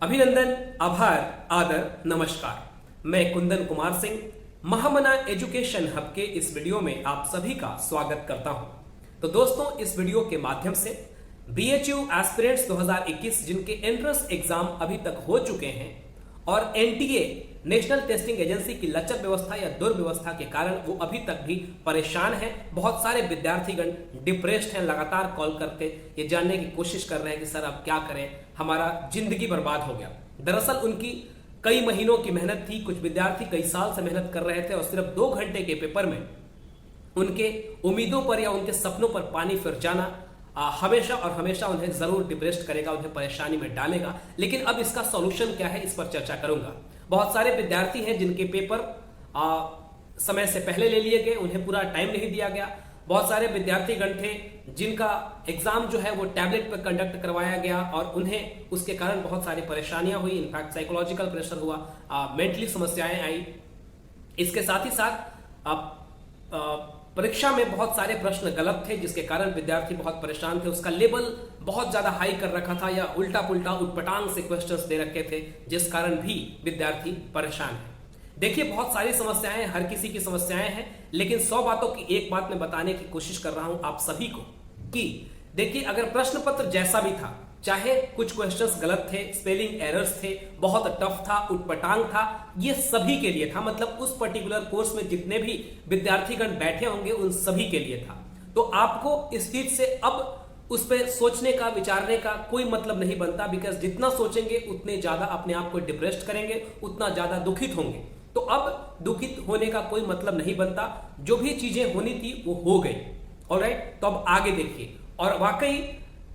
अभिनंदन, आभार, आदर, नमस्कार। मैं कुंदन कुमार सिंह महामना एजुकेशन हब के इस वीडियो में आप सभी का स्वागत करता हूं। तो दोस्तों, इस वीडियो के माध्यम से बीएचयू एस्पिरेंट्स 2021 जिनके एंट्रेंस एग्जाम अभी तक हो चुके हैं और एनटीए नेशनल टेस्टिंग एजेंसी की लचर व्यवस्था या दुर्व्यवस्था के कारण वो अभी तक भी परेशान हैं। बहुत सारे विद्यार्थीगण डिप्रेस्ड हैं, लगातार कॉल करके ये जानने की कोशिश कर रहे हैं कि सर अब क्या करें, हमारा जिंदगी बर्बाद हो गया। दरअसल उनकी कई महीनों की मेहनत थी, कुछ विद्यार्थी कई साल से मेहनत कर रहे थे और सिर्फ 2 घंटे के पेपर में उनके उम्मीदों पर या उनके सपनों पर पानी फिर जाना हमेशा और हमेशा उन्हें जरूर डिप्रेस्ड करेगा, उन्हें परेशानी में डालेगा। लेकिन अब इसका सॉल्यूशन क्या है, इस पर चर्चा करूंगा। बहुत सारे विद्यार्थी हैं जिनके पेपर समय से पहले ले लिए गए, उन्हें पूरा टाइम नहीं दिया गया। बहुत सारे विद्यार्थीगण थे जिनका एग्जाम जो है वो टैबलेट पर कंडक्ट करवाया गया और उन्हें उसके कारण बहुत सारी परेशानियां हुई। इनफैक्ट साइकोलॉजिकल प्रेशर हुआ, मेंटली समस्याएं आई। इसके साथ ही साथ परीक्षा में बहुत सारे प्रश्न गलत थे जिसके कारण विद्यार्थी बहुत परेशान थे। उसका लेवल बहुत ज्यादा हाई कर रखा था या उल्टा पुल्टा उटपटांग से क्वेश्चंस दे रखे थे, जिस कारण भी विद्यार्थी परेशान है। देखिए, बहुत सारी समस्याएं, हर किसी की समस्याएं हैं, लेकिन 100 बातों की एक बात मैं बताने की कोशिश कर रहा हूं आप सभी को कि देखिए, अगर प्रश्न पत्र जैसा भी था, चाहे कुछ क्वेश्चंस गलत थे, स्पेलिंग एरर्स थे, बहुत टफ था, उटपटांग था, ये सभी के लिए था। मतलब उस पर्टिकुलर कोर्स में जितने भी विद्यार्थीगण बैठे होंगे उन सभी के लिए था। तो आपको इस चीज से अब उस पर सोचने का, विचारने का कोई मतलब नहीं बनता, बिकॉज जितना सोचेंगे उतने ज्यादा अपने आप को डिप्रेस्ड करेंगे, उतना ज्यादा दुखित होंगे। तो अब दुखित होने का कोई मतलब नहीं बनता, जो भी चीजें होनी थी वो हो गई। ऑलराइट, तो अब आगे देखिए। और वाकई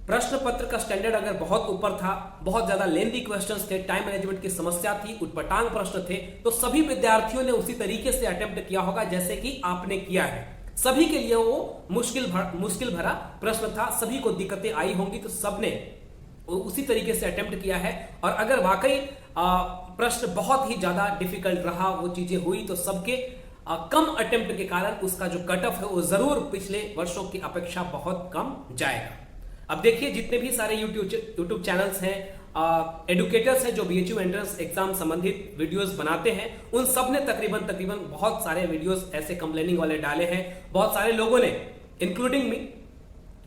प्रश्न पत्र का स्टैंडर्ड अगर बहुत ऊपर था, बहुत ज्यादा लेंथी क्वेश्चंस थे, टाइम मैनेजमेंट की समस्या थी, उटपटांग प्रश्न थे, तो सभी विद्यार्थियों ने उसी तरीके से अटेम्प्ट किया होगा जैसे कि आपने किया है। सभी के लिए वो मुश्किल भरा प्रश्न था, सभी को दिक्कतें आई होंगी, तो सबने उसी तरीके से अटेम्प्ट किया है। और अगर वाकई प्रश्न बहुत ही ज्यादा डिफिकल्ट रहा, वो चीजें हुई, तो सबके कम अटेम्प्ट के कारण उसका जो कट ऑफ है वो जरूर पिछले वर्षों की अपेक्षा बहुत कम जाएगा। अब देखिए, जितने भी सारे यूट्यूब चैनल्स हैं, एडुकेटर्स हैं जो बीएचयू एंट्रेंस एग्जाम संबंधित वीडियोस बनाते हैं, उन सब ने तकरीबन बहुत सारे वीडियोस ऐसे कंप्लेनिंग वाले डाले हैं। बहुत सारे लोगों ने, इंक्लूडिंग मी,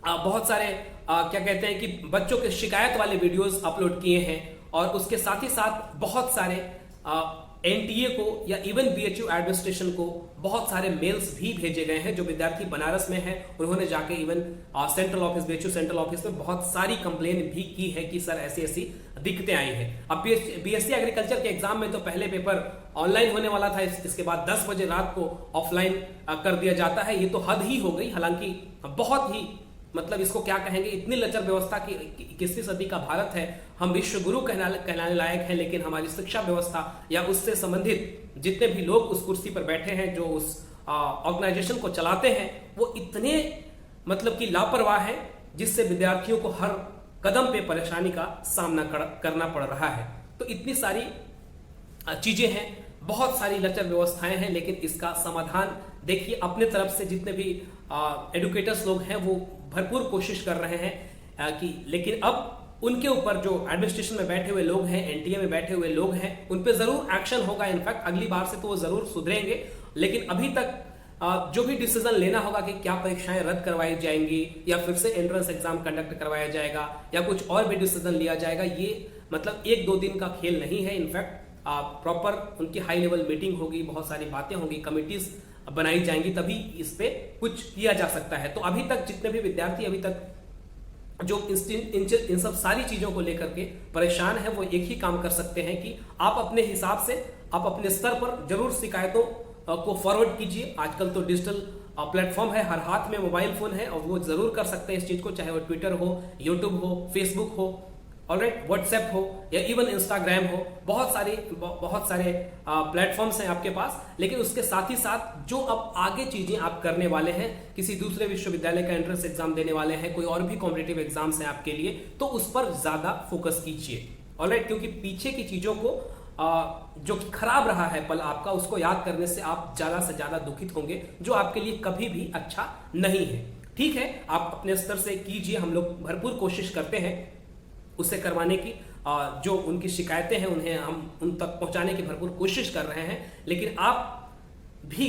बहुत सारे क्या कहते हैं कि बच्चों के शिकायत वाले वीडियोस अपलोड किए हैं। और उसके साथ ही साथ बहुत सारे एनटीए को या इवन बीएचयू एडमिनिस्ट्रेशन को बहुत सारे मेल्स भी भेजे गए हैं। जो विद्यार्थी बनारस में हैं उन्होंने जाके even central office, BHU central office में बहुत सारी कंप्लेन भी की है कि सर ऐसी ऐसी दिक्कतें आई हैं। अब बीएससी एग्रीकल्चर के एग्जाम में तो पहले पेपर ऑनलाइन होने वाला था, इसके बाद 10 बजे रात को ऑफलाइन कर दिया जाता है। ये तो हद ही हो गई। हालांकि बहुत ही, मतलब इसको क्या कहेंगे, इतनी लचर व्यवस्था की 21वीं सदी का भारत है, हम विश्व गुरु कहलाने लायक हैं, लेकिन हमारी शिक्षा व्यवस्था या उससे संबंधित जितने भी लोग उस कुर्सी पर बैठे हैं, जो उस ऑर्गेनाइजेशन को चलाते हैं, वो इतने मतलब कि लापरवाह हैं, जिससे विद्यार्थियों को हर कदम पे परेशानी का सामना करना पड़ रहा है। तो इतनी सारी चीजें हैं, बहुत सारी लचर व्यवस्थाएं हैं, लेकिन इसका समाधान देखिए, अपने तरफ से जितने भी एडुकेटर्स लोग हैं वो भरपूर कोशिश कर रहे हैं कि, लेकिन अब उनके ऊपर जो एडमिनिस्ट्रेशन में बैठे हुए लोग हैं, एनटीए में बैठे हुए लोग हैं, उन पे जरूर एक्शन होगा। इनफैक्ट अगली बार से तो वो जरूर सुधरेंगे। लेकिन अभी तक जो भी डिसीजन लेना होगा कि क्या परीक्षाएं रद्द करवाई जाएंगी या फिर से एंट्रेंस एग्जाम कंडक्ट करवाया जाएगा या कुछ और भी डिसीजन लिया जाएगा, ये मतलब 1-2 दिन का खेल नहीं है। इनफैक्ट प्रॉपर उनकी हाई लेवल मीटिंग होगी, बहुत सारी बातें होंगी, कमिटीज बनाई जाएंगी, तभी इस पे कुछ किया जा सकता है। तो अभी तक जितने भी विद्यार्थी अभी तक जो इन सब सारी चीजों को लेकर के परेशान है, वो एक ही काम कर सकते हैं कि आप अपने हिसाब से, आप अपने स्तर पर जरूर शिकायतों को फॉरवर्ड कीजिए। आजकल तो डिजिटल प्लेटफॉर्म है, हर हाथ में मोबाइल फोन है, और वो जरूर कर सकते हैं इस चीज को, चाहे वो ट्विटर हो, यूट्यूब हो, फेसबुक हो, ऑलराइट, व्हाट्सएप हो या इवन इंस्टाग्राम हो, बहुत सारे प्लेटफॉर्म्स हैं आपके पास। लेकिन उसके साथ ही साथ जो अब आगे चीजें आप करने वाले हैं, किसी दूसरे विश्वविद्यालय का एंट्रेंस एग्जाम देने वाले हैं, कोई और भी कॉम्पिटिटिव एग्जाम्स हैं आपके लिए, तो उस पर ज्यादा फोकस कीजिए। ऑलराइट, क्योंकि पीछे की चीजों को जो खराब रहा है पल आपका, उसको याद करने से आप ज्यादा से ज्यादा दुखित होंगे, जो आपके लिए कभी भी अच्छा नहीं है। ठीक है, आप अपने स्तर से कीजिए, हम लोग भरपूर कोशिश करते हैं उसे करवाने की। जो उनकी शिकायतें हैं उन्हें हम उन तक पहुंचाने की भरपूर कोशिश कर रहे हैं। लेकिन आप भी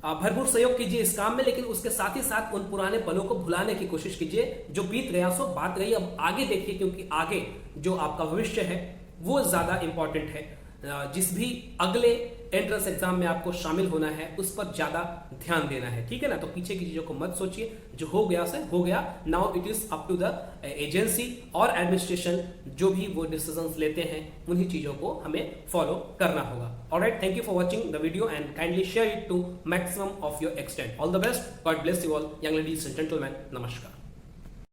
भरपूर सहयोग कीजिए इस काम में, लेकिन उसके साथ ही साथ उन पुराने पलों को भुलाने की कोशिश कीजिए। जो बीत गया सो बात गई, अब आगे देखिए, क्योंकि आगे जो आपका भविष्य है वो ज्यादा इंपॉर्टेंट है। जिस भी अगले एंट्रेंस एग्जाम में आपको शामिल होना है उस पर ज्यादा ध्यान देना है, ठीक है ना। तो पीछे की चीजों को मत सोचिए, जो हो गया से हो गया। Now it is up to the agency और एडमिनिस्ट्रेशन, जो भी वो डिसीजंस लेते हैं उन्हीं चीजों को हमें फॉलो करना होगा। Alright, thank you for watching the video and kindly share it to maximum of your extent. All the best, god bless you all, young ladies and gentleman, नमस्कार।